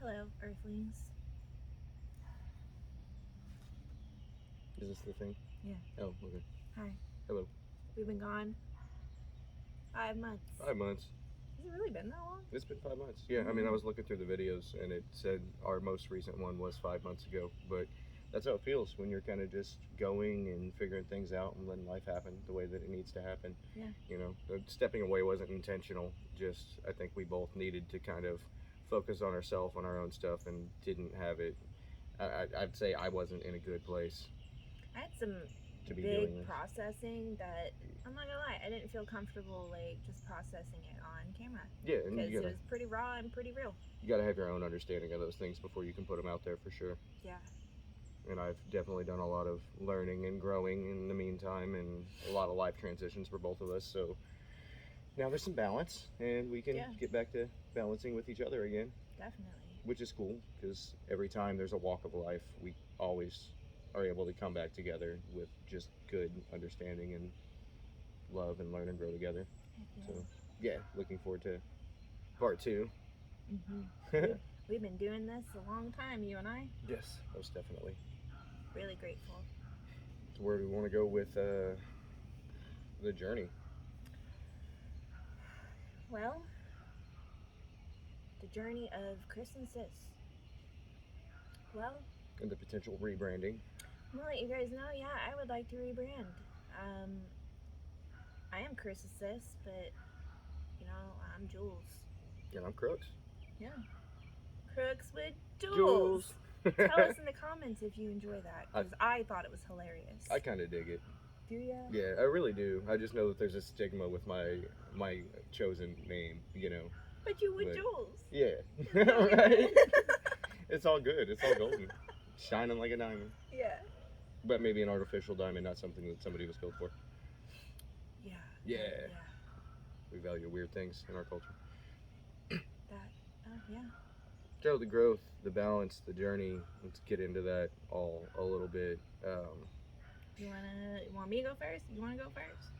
Hello, Earthlings. Is this the thing? Yeah. Oh, okay. Hi. Hello. We've been gone 5 months. 5 months. Has it really been that long? It's been 5 months. Yeah, I mean, I was looking through the videos and it said our most recent one was 5 months ago. But that's how it feels when you're kind of just going and figuring things out and letting life happen the way that it needs to happen. Yeah. You know, stepping away wasn't intentional. Just, I think we both needed to kind of focus on ourselves, on our own stuff, and didn't have it. I'd say I wasn't in a good place I had some to be big doing this. processing that I'm not gonna lie, I didn't feel comfortable like just processing it on camera Yeah, and because you it gotta was pretty raw and pretty real. you gotta have your own understanding of those things before you can put them out there for sure. Yeah. And I've definitely done a lot of learning and growing in the meantime, and a lot of life transitions for both of us. So now there's some balance, and we can get back to balancing with each other again, Definitely. which is cool because every time there's a walk of life, we always are able to come back together with just good understanding and love and learn and grow together. Yeah. So yeah, looking forward to part 2. We've been doing this a long time, you and I. Yes, most definitely. Really grateful. So where do we want to go with the journey? Well, the journey of Chris and Sis. Well, And the potential rebranding. I'm gonna let you guys know, yeah, I would like to rebrand. I am Chris's sis, but you know, I'm Jules. And I'm Crooks. Yeah. Crooks with Jules. Jules. Tell us in the comments if you enjoy that, because I thought it was hilarious. I kind of dig it. Do ya? Yeah, I really do. I just know that there's a stigma with my chosen name, you know. But you with Jules. Yeah. Right? It's all good. It's all golden. Shining like a diamond. Yeah. But maybe an artificial diamond, not something that somebody was killed for. Yeah. Yeah. We value weird things in our culture. Yeah. So the growth, the balance, the journey, let's get into that all a little bit. You want me to go first? You want to go first?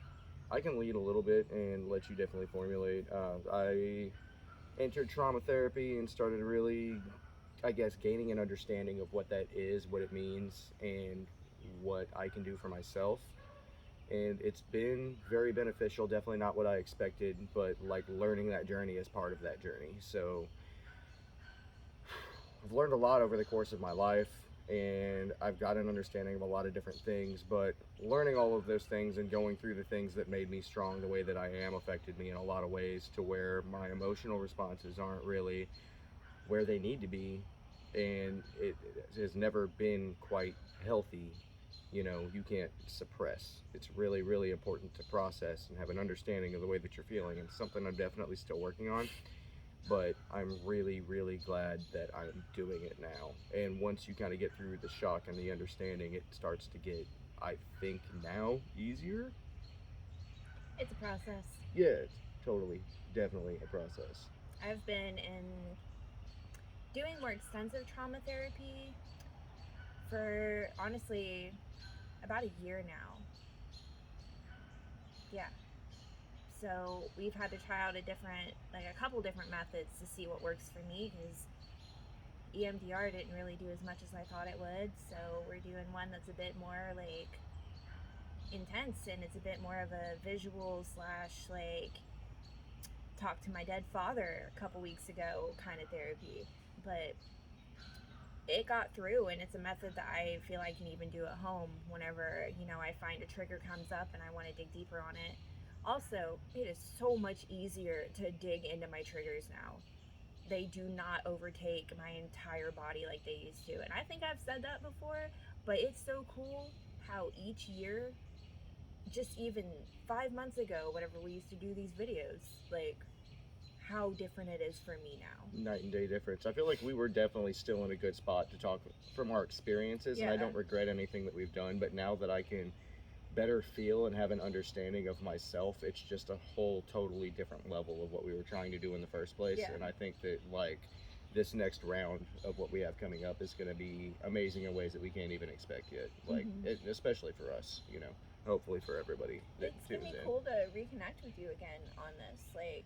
I can lead a little bit and let you definitely formulate. I entered trauma therapy and started really, I guess, gaining an understanding of what that is, what it means, and what I can do for myself. And it's been very beneficial, definitely not what I expected, but like learning that journey is part of that journey. So I've learned a lot over the course of my life, and I've got an understanding of a lot of different things, but learning all of those things and going through the things that made me strong the way that I am affected me in a lot of ways to where my emotional responses aren't really where they need to be, and it has never been quite healthy. You know, you can't suppress. It's really, really important to process and have an understanding of the way that you're feeling, and something I'm definitely still working on. But I'm really, really glad that I'm doing it now. And once you kind of get through the shock and the understanding, it starts to get, I think now, easier. It's a process. Yeah, it's totally, definitely a process. I've been doing more extensive trauma therapy for honestly about a year now. Yeah. So we've had to try out a couple different methods to see what works for me, because EMDR didn't really do as much as I thought it would. So we're doing one that's a bit more like intense, and it's a bit more of a visual / like talk to my dead father a couple weeks ago kind of therapy. But it got through, and it's a method that I feel I can even do at home whenever, you know, I find a trigger comes up and I want to dig deeper on it. Also, it is so much easier to dig into my triggers now. They do not overtake my entire body like they used to. And I think I've said that before, but it's so cool how each year, just even 5 months ago, whenever we used to do these videos, like how different it is for me now. Night and day difference. I feel like we were definitely still in a good spot to talk from our experiences, and I don't regret anything that we've done, but now that I can better feel and have an understanding of myself, it's just a whole totally different level of what we were trying to do in the first place. And I think that like this next round of what we have coming up is going to be amazing in ways that we can't even expect yet, like especially for us, you know, hopefully for everybody that tunes in. It's gonna be cool to reconnect with you again on this. Like,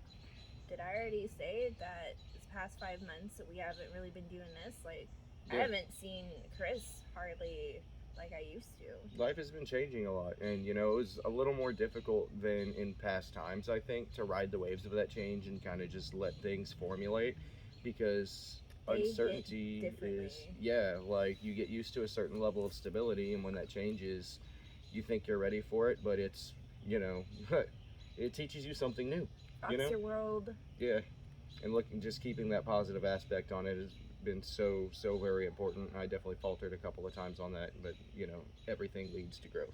did I already say that this past 5 months that we haven't really been doing this, like, I Yeah. haven't seen Chris hardly like I used to. Life has been changing a lot, and you know, it was a little more difficult than in past times, I think, to ride the waves of that change and kind of just let things formulate, because They hit uncertainty differently. is, yeah, like you get used to a certain level of stability, and when that changes, you think you're ready for it, but it's, you know, it teaches you something new, Rocks you know? your world. Yeah, and looking, just keeping that positive aspect on it has been so very important. I definitely faltered a couple of times on that, but you know, everything leads to growth,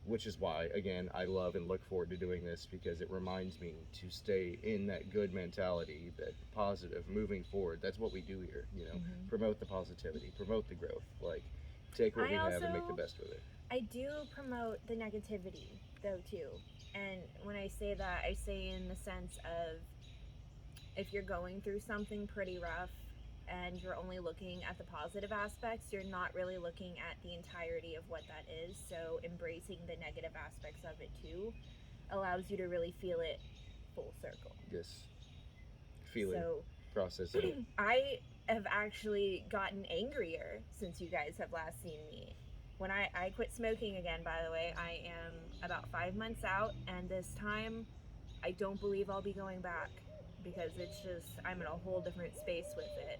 which is why, again, I love and look forward to doing this, because it reminds me to stay in that good mentality, that positive, moving forward. That's what we do here, you know. Mhm. Promote the positivity, promote the growth, like take what I we have and make the also- best with it. I do promote the negativity, though, too. And when I say that, I say in the sense of, if you're going through something pretty rough and you're only looking at the positive aspects, you're not really looking at the entirety of what that is. So embracing the negative aspects of it too allows you to really feel it full circle. Yes, feeling, So processing it. I have actually gotten angrier since you guys have last seen me. When I quit smoking again, by the way, I am about 5 months out, and this time I don't believe I'll be going back, because it's just, I'm in a whole different space with it.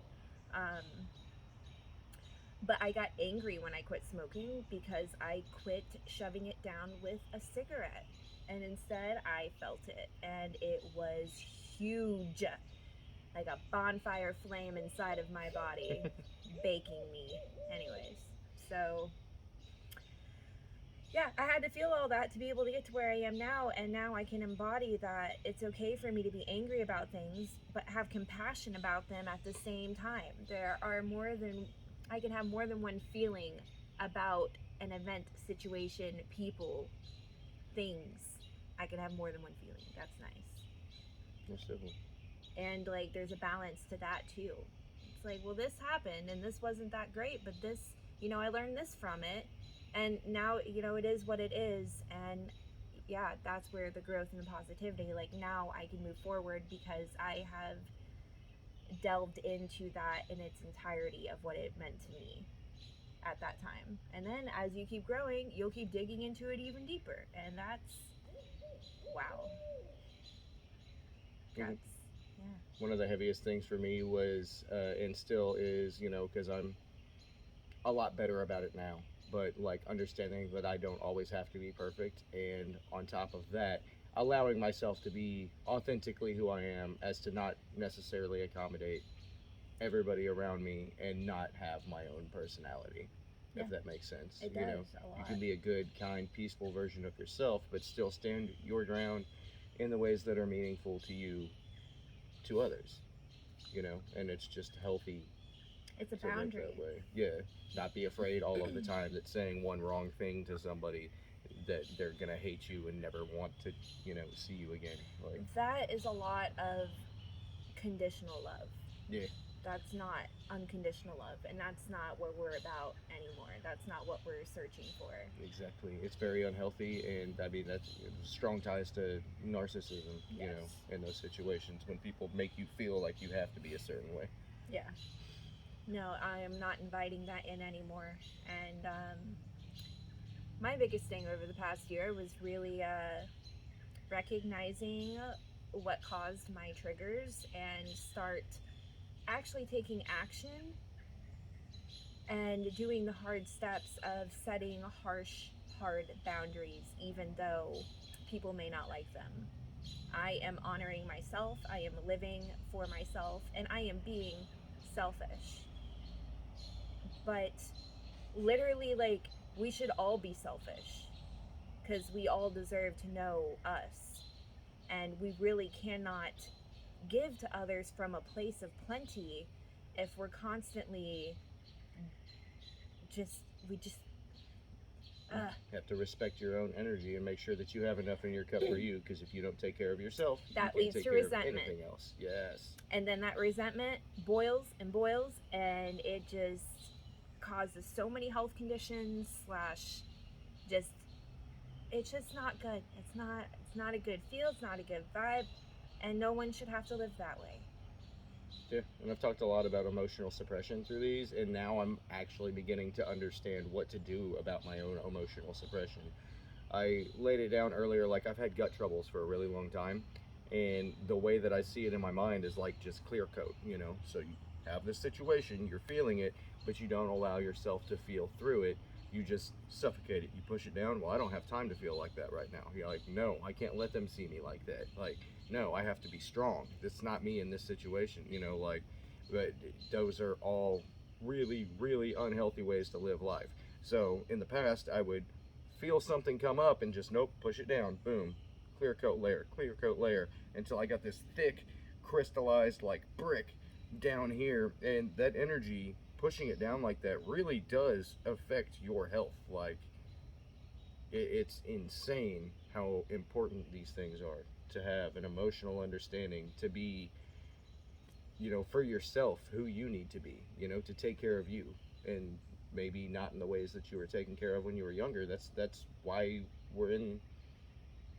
But I got angry when I quit smoking because I quit shoving it down with a cigarette. And instead, I felt it. And it was huge. Like a bonfire flame inside of my body, baking me. Anyways, so yeah, I had to feel all that to be able to get to where I am now, and now I can embody that it's okay for me to be angry about things, but have compassion about them at the same time. I can have more than one feeling about an event, situation, people, things. I can have more than one feeling. That's nice. Most definitely. And like, there's a balance to that too. It's like, well, this happened and this wasn't that great, but this, I learned this from it, and now, it is what it is. And yeah, that's where the growth and the positivity, like, now I can move forward because I have delved into that in its entirety of what it meant to me at that time. And then as you keep growing, you'll keep digging into it even deeper, and that's, wow. Mhm. That's, yeah. One of the heaviest things for me was, and still is, you know, because I'm a lot better about it now, but like understanding that I don't always have to be perfect, and on top of that, allowing myself to be authentically who I am, as to not necessarily accommodate everybody around me and not have my own personality. Yeah. If that makes sense. It You know, does a lot. you can be a good, kind, peaceful version of yourself, but still stand your ground in the ways that are meaningful to you, to others. You know, and it's just healthy It's a to live boundary. that way. Yeah, not be afraid all of the time that saying one wrong thing to somebody, that they're gonna hate you and never want to, you know, see you again. Like, That is a lot of conditional love. yeah, That's not unconditional love, and that's not what we're about anymore. That's not what we're searching for. exactly. It's very unhealthy, and I mean that's strong ties to narcissism. You know, Yes. in those situations when people make you feel like you have to be a certain way. Yeah. No, I am not inviting that in anymore. And my biggest thing over the past year was really recognizing what caused my triggers and start actually taking action and doing the hard steps of setting harsh, hard boundaries, even though people may not like them. I am honoring myself, I am living for myself, and I am being selfish. But literally, like, we should all be selfish because we all deserve to know us. And we really cannot give to others from a place of plenty if we're constantly we just You have to respect your own energy and make sure that you have enough in your cup for you, because if you don't take care of yourself, That you leads can't take to care resentment. of anything else. Yes. and then that resentment boils and boils, and it just causes so many health conditions slash just, it's just not good. It's not a good feel, it's not a good vibe, and no one should have to live that way. Yeah, and I've talked a lot about emotional suppression through these, and now I'm actually beginning to understand what to do about my own emotional suppression. I laid it down earlier, like I've had gut troubles for a really long time, and the way that I see it in my mind is like just clear coat, you know. So you have this situation, you're feeling it, but you don't allow yourself to feel through it. You just suffocate it. You push it down. Well, I don't have time to feel like that right now. You're like, no, I can't let them see me like that. Like, no, I have to be strong. It's not me in this situation, you know. Like, but those are all really, really unhealthy ways to live life. So in the past, I would feel something come up and just nope, push it down, boom, clear coat layer, until I got this thick, crystallized like brick down here, and that energy pushing it down like that really does affect your health. Like it's insane how important these things are to have an emotional understanding, to be, you know, for yourself who you need to be, you know, to take care of you, and maybe not in the ways that you were taken care of when you were younger. That's why we're in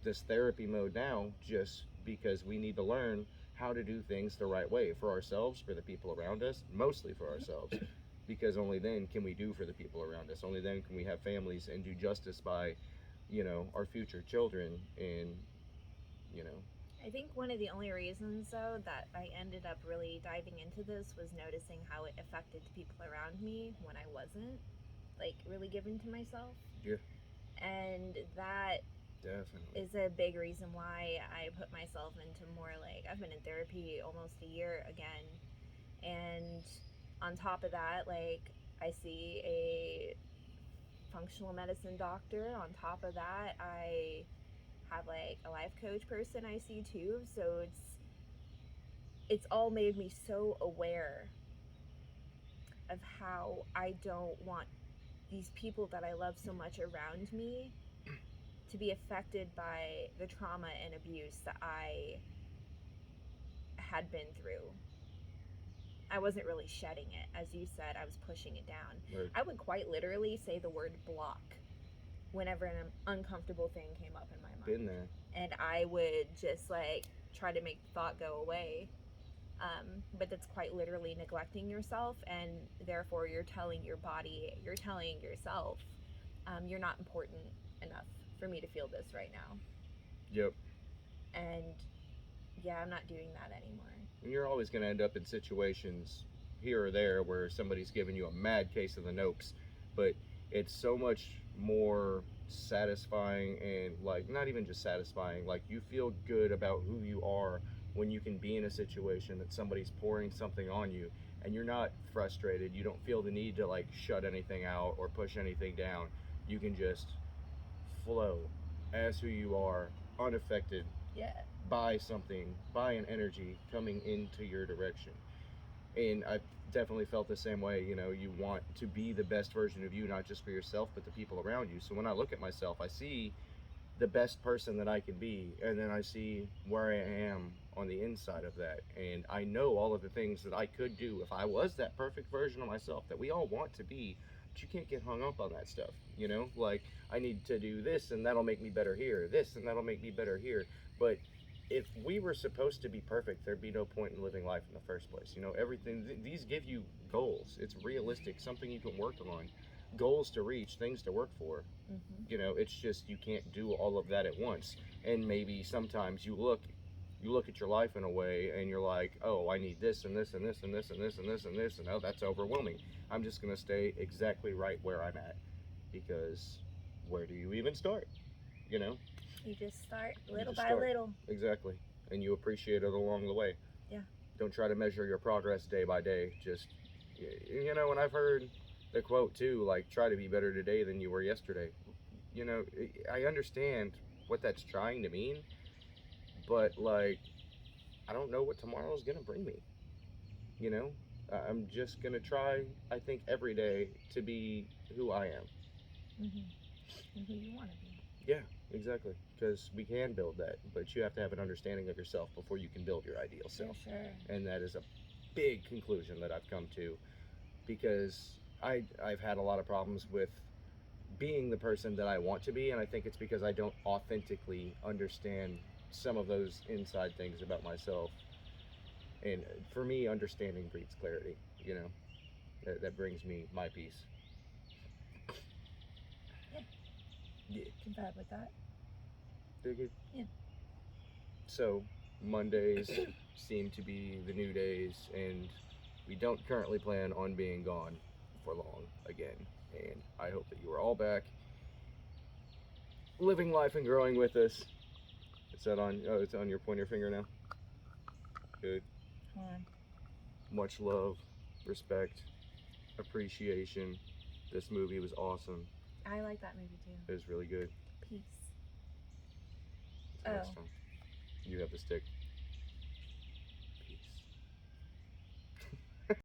this therapy mode now, just because we need to learn how to do things the right way for ourselves, for the people around us, mostly for ourselves, because only then can we do for the people around us. Only then can we have families and do justice by, you know, our future children. And you know, I think one of the only reasons, though, that I ended up really diving into this was noticing how it affected the people around me when I wasn't, like, really given to myself. yeah, And that definitely. is a big reason why I put myself into more, like, I've been in therapy almost a year again. And on top of that, like, I see a functional medicine doctor. On top of that, I have like a life coach person I see too. So it's all made me so aware of how I don't want these people that I love so much around me to be affected by the trauma and abuse that I had been through. I wasn't really shedding it. As you said, I was pushing it down. Right. I would quite literally say the word block whenever an uncomfortable thing came up in my mind. Been there. And I would just like try to make the thought go away. But that's quite literally neglecting yourself, and therefore you're telling your body, you're telling yourself, you're not important enough for me to feel this right now. Yep. And yeah, I'm not doing that anymore. And you're always going to end up in situations here or there where somebody's giving you a mad case of the nopes, but it's so much more satisfying, and like not even just satisfying, like you feel good about who you are when you can be in a situation that somebody's pouring something on you and you're not frustrated. You don't feel the need to like shut anything out or push anything down. You can just flow as who you are, unaffected Yeah. by something, by an energy coming into your direction. And I definitely felt the same way. You know, you want to be the best version of you, not just for yourself, but the people around you. So when I look at myself, I see the best person that I can be, and then I see where I am on the inside of that. And I know all of the things that I could do if I was that perfect version of myself that we all want to be. But you can't get hung up on that stuff, you know? Like, I need to do this and that'll make me better here, this and that'll make me better here. But if we were supposed to be perfect, there'd be no point in living life in the first place. You know, everything, these give you goals. It's realistic, something you can work on, goals to reach, things to work for. Mm-hmm. You know, it's just you can't do all of that at once. And maybe sometimes you look at your life in a way and you're like, oh, I need this and this and this and this and this and this and this, and oh, that's overwhelming. I'm just going to stay exactly right where I'm at, because where do you even start? You know, You just start You little just by start. little. Exactly. And you appreciate it along the way. Yeah. Don't try to measure your progress day by day. Just, you know, and I've heard the quote too, like, try to be better today than you were yesterday. You know, I understand what that's trying to mean, but like, I don't know what tomorrow's gonna bring me. You know, I'm just gonna try, I think, every day to be who I am. Mm-hmm. And who you want to be. Yeah, exactly. Because we can build that, but you have to have an understanding of yourself before you can build your ideal self. For sure. And that is a big conclusion that I've come to, because I've had a lot of problems with being the person that I want to be, and I think it's because I don't authentically understand some of those inside things about myself. And for me, understanding breeds clarity. You know, that brings me my peace. Yeah. Yeah. Can vibe with that. Dig it? Yeah. So, Mondays seem to be the new days, and we don't currently plan on being gone for long again. And I hope that you are all back, living life and growing with us. Is that on? Oh, it's on your pointer finger now. Good. Hold on. Much love, respect, appreciation. This movie was awesome. I like that movie too. It was really good. Peace. Until Oh. next time. You have the stick.